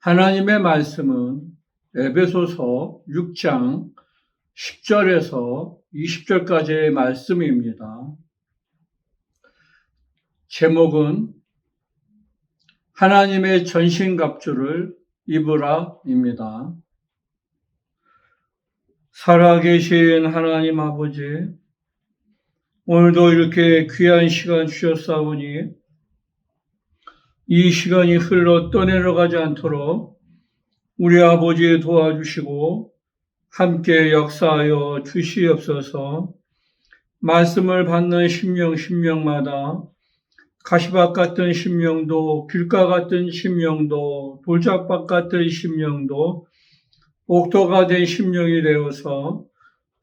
하나님의 말씀은 에베소서 6장 10절에서 20절까지의 말씀입니다. 제목은 하나님의 전신갑주를 입으라입니다. 살아계신 하나님 아버지, 오늘도 이렇게 귀한 시간 주셨사오니 이 시간이 흘러 떠내려가지 않도록 우리 아버지 도와주시고 함께 역사하여 주시옵소서. 말씀을 받는 심령마다 가시밭 같은 심령도, 길가 같은 심령도, 돌짝밭 같은 심령도 옥토가 된 심령이 되어서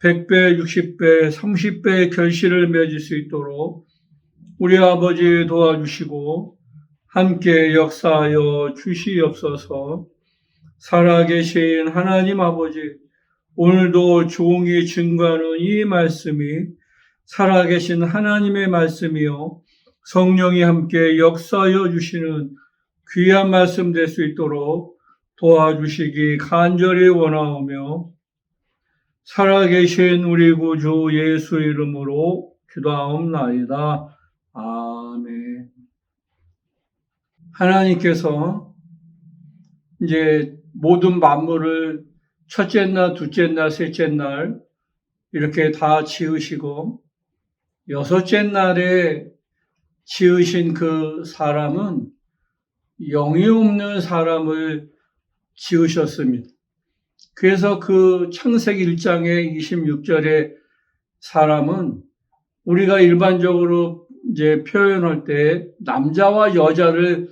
100배, 60배, 30배의 결실을 맺을 수 있도록 우리 아버지 도와주시고 함께 역사하여 주시옵소서. 살아계신 하나님 아버지, 오늘도 종이 증거하는 이 말씀이 살아계신 하나님의 말씀이요 성령이 함께 역사하여 주시는 귀한 말씀 될 수 있도록 도와주시기 간절히 원하오며 살아계신 우리 구주 예수 이름으로 기도하옵나이다. 아멘. 하나님께서 이제 모든 만물을 첫째 날, 둘째 날, 셋째 날 이렇게 다 지으시고 여섯째 날에 지으신 그 사람은 영이 없는 사람을 지으셨습니다. 그래서 그 창세기 1장의 26절의 사람은 우리가 일반적으로 이제 표현할 때 남자와 여자를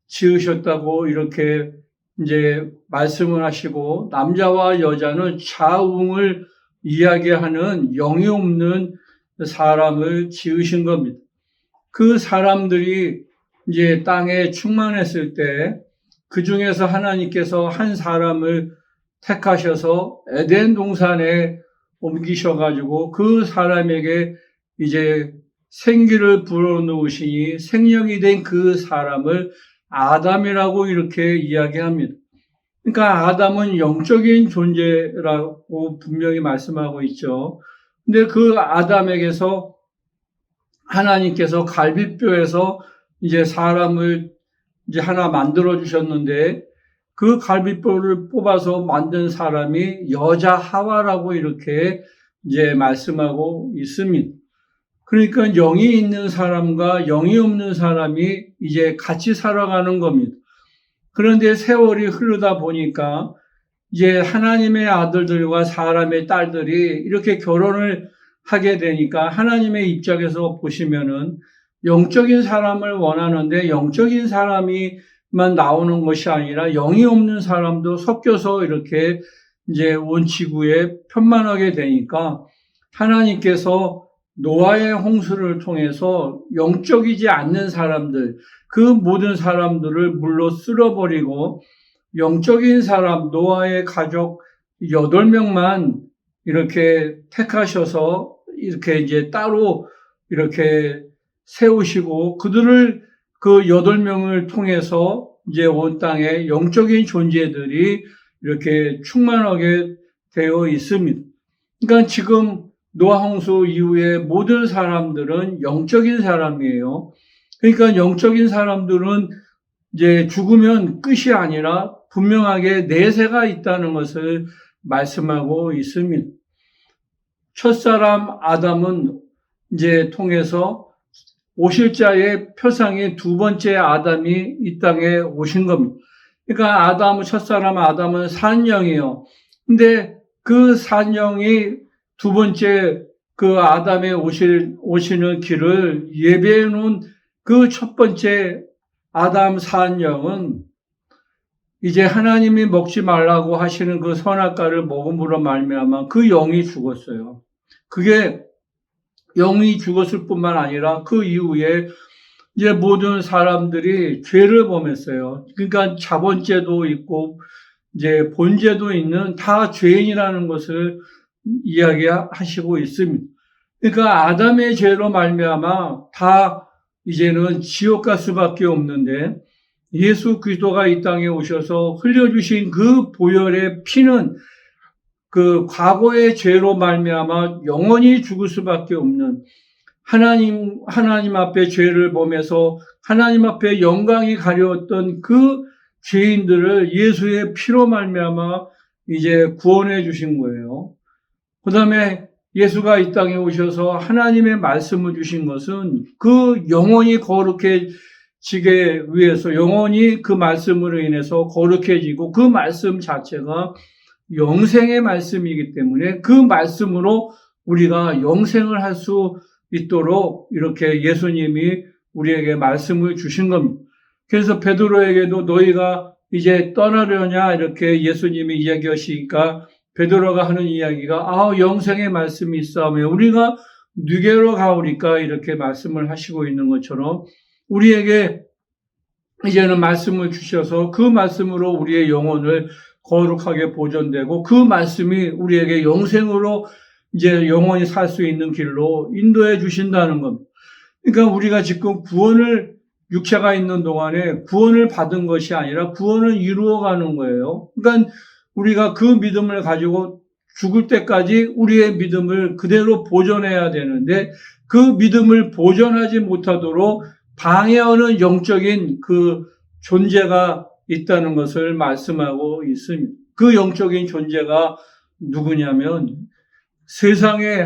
지으셨다고 이렇게 이제 말씀을 하시고 남자와 여자는 자웅을 이야기하는 영이 없는 사람을 지으신 겁니다. 그 사람들이 이제 땅에 충만했을 때 그 중에서 하나님께서 한 사람을 택하셔서 에덴 동산에 옮기셔가지고 그 사람에게 이제 생기를 불어넣으시니 생명이 된 그 사람을 아담이라고 이렇게 이야기합니다. 그러니까 아담은 영적인 존재라고 분명히 말씀하고 있죠. 근데 그 아담에게서 하나님께서 갈비뼈에서 이제 사람을 이제 하나 만들어 주셨는데 그 갈비뼈를 뽑아서 만든 사람이 여자 하와라고 이렇게 이제 말씀하고 있습니다. 그러니까 영이 있는 사람과 영이 없는 사람이 이제 같이 살아가는 겁니다. 그런데 세월이 흐르다 보니까 이제 하나님의 아들들과 사람의 딸들이 이렇게 결혼을 하게 되니까 하나님의 입장에서 보시면은 영적인 사람을 원하는데 영적인 사람이만 나오는 것이 아니라 영이 없는 사람도 섞여서 이렇게 이제 온 지구에 편만하게 되니까 하나님께서 노아의 홍수를 통해서 영적이지 않는 사람들, 그 모든 사람들을 물로 쓸어버리고 영적인 사람, 노아의 가족 8명만 이렇게 택하셔서 이렇게 이제 따로 이렇게 세우시고 그들을 그 8명을 통해서 이제 온 땅에 영적인 존재들이 이렇게 충만하게 되어 있습니다. 그러니까 지금 노아 홍수 이후에 모든 사람들은 영적인 사람이에요. 그러니까 영적인 사람들은 이제 죽으면 끝이 아니라 분명하게 내세가 있다는 것을 말씀하고 있습니다. 첫사람 아담은 이제 통해서 오실 자의 표상이 두 번째 아담이 이 땅에 오신 겁니다. 그러니까 아담은 첫사람 아담은 산영이에요. 근데 그 산영이 두 번째 그 아담의 오시는 길을 예배해 놓은 그 첫 번째 아담 산영은 이제 하나님이 먹지 말라고 하시는 그 선악과를 먹음으로 말미암아 그 영이 죽었어요. 그게 영이 죽었을 뿐만 아니라 그 이후에 이제 모든 사람들이 죄를 범했어요. 그러니까 자본죄도 있고 이제 본죄도 있는 다 죄인이라는 것을 이야기하시고 있습니다. 그러니까 아담의 죄로 말미암아 다 이제는 지옥 갈 수밖에 없는데 예수 그리스도가 이 땅에 오셔서 흘려주신 그 보혈의 피는 그 과거의 죄로 말미암아 영원히 죽을 수밖에 없는 하나님 앞에 죄를 범해서 하나님 앞에 영광이 가려웠던 그 죄인들을 예수의 피로 말미암아 이제 구원해 주신 거예요. 그 다음에 예수가 이 땅에 오셔서 하나님의 말씀을 주신 것은 그 영원히 거룩해지게 위해서 영원히 그 말씀으로 인해서 거룩해지고 그 말씀 자체가 영생의 말씀이기 때문에 그 말씀으로 우리가 영생을 할 수 있도록 이렇게 예수님이 우리에게 말씀을 주신 겁니다. 그래서 베드로에게도 너희가 이제 떠나려냐 이렇게 예수님이 이야기하시니까 베드로가 하는 이야기가 영생의 말씀이 있사오며 우리가 누게로 가오리까 이렇게 말씀을 하시고 있는 것처럼 우리에게 이제는 말씀을 주셔서 그 말씀으로 우리의 영혼을 거룩하게 보존되고 그 말씀이 우리에게 영생으로 이제 영원히 살 수 있는 길로 인도해 주신다는 겁니다. 그러니까 우리가 지금 구원을 육체가 있는 동안에 구원을 받은 것이 아니라 구원을 이루어가는 거예요. 그러니까 우리가 그 믿음을 가지고 죽을 때까지 우리의 믿음을 그대로 보존해야 되는데 그 믿음을 보존하지 못하도록 방해하는 영적인 그 존재가 있다는 것을 말씀하고 있습니다. 그 영적인 존재가 누구냐면 세상에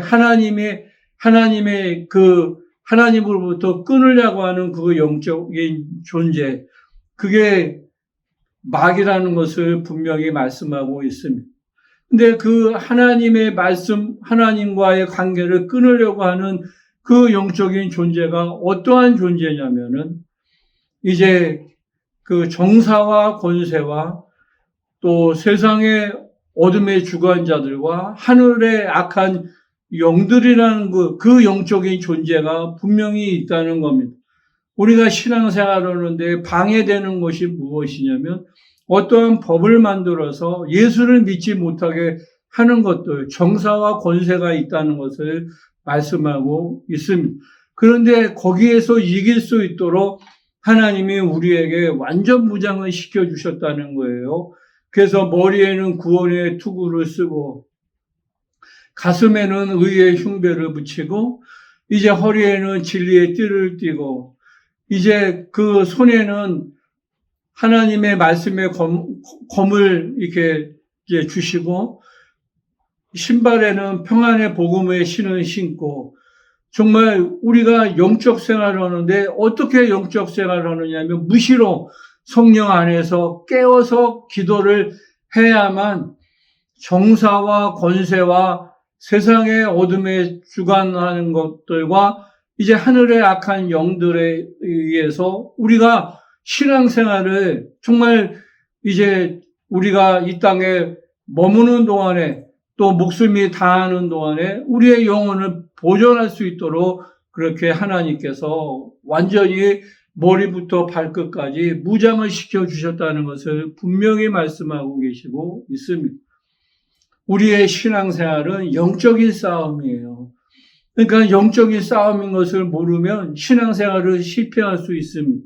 하나님으로부터 끊으려고 하는 그 영적인 존재, 그게 마귀라는 것을 분명히 말씀하고 있습니다. 근데 그 하나님의 말씀, 하나님과의 관계를 끊으려고 하는 그 영적인 존재가 어떠한 존재냐면은 이제 그 정사와 권세와 또 세상의 어둠의 주관자들과 하늘의 악한 영들이라는 그 영적인 존재가 분명히 있다는 겁니다. 우리가 신앙생활하는데 방해되는 것이 무엇이냐면 어떠한 법을 만들어서 예수를 믿지 못하게 하는 것들, 정사와 권세가 있다는 것을 말씀하고 있습니다. 그런데 거기에서 이길 수 있도록 하나님이 우리에게 완전 무장을 시켜주셨다는 거예요. 그래서 머리에는 구원의 투구를 쓰고 가슴에는 의의 흉배를 붙이고 이제 허리에는 진리의 띠를 띠고 이제 그 손에는 하나님의 말씀의 검을 이렇게 이제 주시고 신발에는 평안의 복음의 신을 신고 정말 우리가 영적 생활을 하는데 어떻게 영적 생활을 하느냐면 무시로 성령 안에서 깨어서 기도를 해야만 정사와 권세와 세상의 어둠에 주관하는 것들과 이제 하늘의 악한 영들에 의해서 우리가 신앙생활을 정말 이제 우리가 이 땅에 머무는 동안에 또 목숨이 다하는 동안에 우리의 영혼을 보존할 수 있도록 그렇게 하나님께서 완전히 머리부터 발끝까지 무장을 시켜주셨다는 것을 분명히 말씀하고 계시고 있습니다. 우리의 신앙생활은 영적인 싸움이에요. 그러니까 영적인 싸움인 것을 모르면 신앙생활을 실패할 수 있습니다.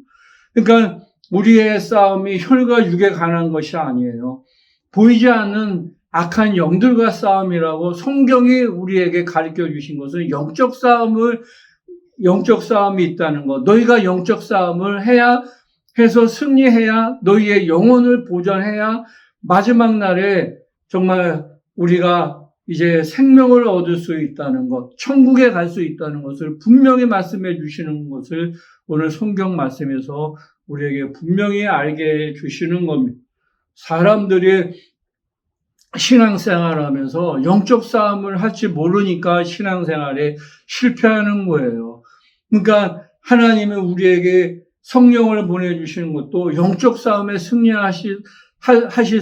그러니까 우리의 싸움이 혈과 육에 관한 것이 아니에요. 보이지 않는 악한 영들과 싸움이라고 성경이 우리에게 가르쳐 주신 것은 영적 싸움이 있다는 것. 너희가 영적 싸움을 해서 승리해야 너희의 영혼을 보존해야 마지막 날에 정말 우리가 이제 생명을 얻을 수 있다는 것, 천국에 갈 수 있다는 것을 분명히 말씀해 주시는 것을 오늘 성경 말씀에서 우리에게 분명히 알게 해 주시는 겁니다. 사람들이 신앙생활 하면서 영적 싸움을 할지 모르니까 신앙생활에 실패하는 거예요. 그러니까 하나님은 우리에게 성령을 보내주시는 것도 영적 싸움에 승리하실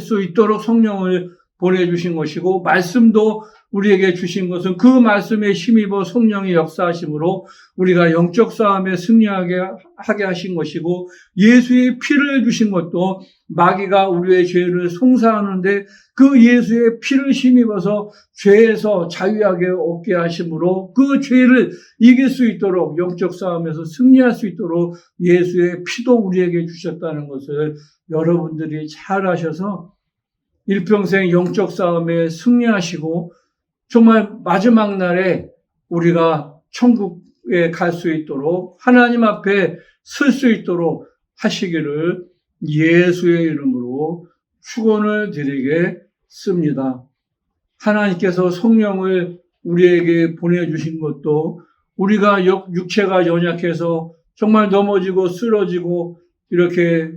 수 있도록 성령을 보내주신 것이고 말씀도 우리에게 주신 것은 그 말씀에 힘입어 성령의 역사하심으로 우리가 영적 싸움에 승리하게 하신 것이고 예수의 피를 주신 것도 마귀가 우리의 죄를 송사하는데 그 예수의 피를 힘입어서 죄에서 자유하게 얻게 하심으로 그 죄를 이길 수 있도록 영적 싸움에서 승리할 수 있도록 예수의 피도 우리에게 주셨다는 것을 여러분들이 잘 아셔서 일평생 영적 싸움에 승리하시고 정말 마지막 날에 우리가 천국에 갈 수 있도록 하나님 앞에 설 수 있도록 하시기를 예수의 이름으로 축원을 드리겠습니다. 하나님께서 성령을 우리에게 보내주신 것도 우리가 육체가 연약해서 정말 넘어지고 쓰러지고 이렇게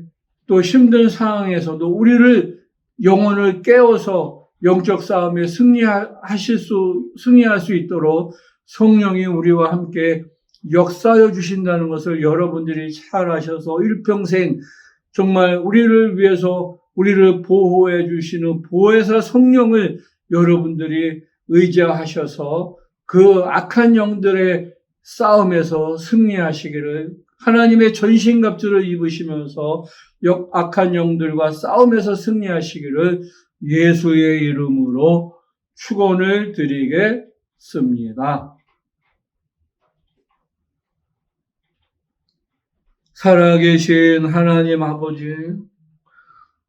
또 힘든 상황에서도 우리를 영혼을 깨워서 영적 싸움에 승리할 수 있도록 성령이 우리와 함께 역사하여 주신다는 것을 여러분들이 잘 아셔서 일평생 정말 우리를 위해서 우리를 보호해 주시는 보혜사 성령을 여러분들이 의지하셔서 그 악한 영들의 싸움에서 승리하시기를 하나님의 전신갑주를 입으시면서 악한 영들과 싸움에서 승리하시기를 예수의 이름으로 축원을 드리겠습니다. 살아계신 하나님 아버지,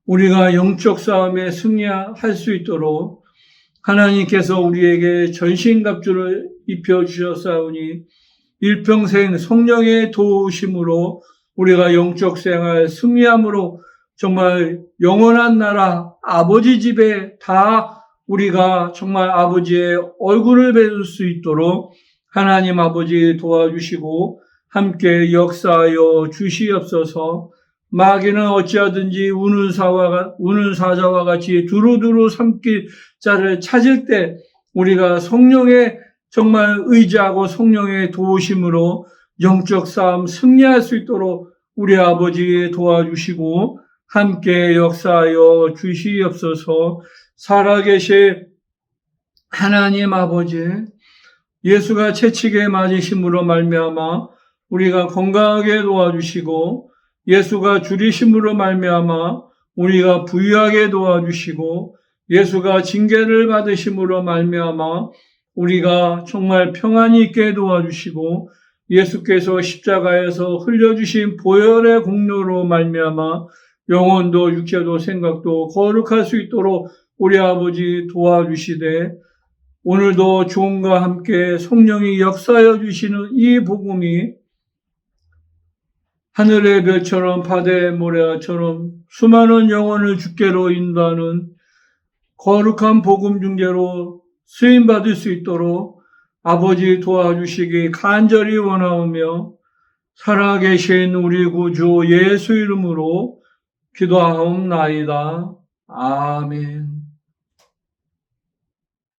우리가 영적 싸움에 승리할 수 있도록 하나님께서 우리에게 전신갑주를 입혀주셨사오니 일평생 성령의 도우심으로 우리가 영적 생활 승리함으로 정말 영원한 나라 아버지 집에 다 우리가 정말 아버지의 얼굴을 뵐 수 있도록 하나님 아버지 도와주시고 함께 역사하여 주시옵소서. 마귀는 어찌하든지 우는 사자와 같이 두루두루 삼킬 자를 찾을 때 우리가 성령의 정말 의지하고 성령의 도우심으로 영적 싸움 승리할 수 있도록 우리 아버지 도와주시고 함께 역사하여 주시옵소서. 살아계신 하나님 아버지, 예수가 채찍에 맞으심으로 말미암아 우리가 건강하게 도와주시고 예수가 줄이심으로 말미암아 우리가 부유하게 도와주시고 예수가 징계를 받으심으로 말미암아 우리가 정말 평안이 있게 도와주시고 예수께서 십자가에서 흘려주신 보혈의 공로로 말미암아 영혼도 육체도 생각도 거룩할 수 있도록 우리 아버지 도와주시되 오늘도 주님과 함께 성령이 역사하여 주시는 이 복음이 하늘의 별처럼 바다의 모래처럼 수많은 영혼을 주께로 인도하는 거룩한 복음 중재로 쓰임받을 수 있도록 아버지 도와주시기 간절히 원하오며 살아계신 우리 구주 예수 이름으로 기도하옵나이다. 아멘.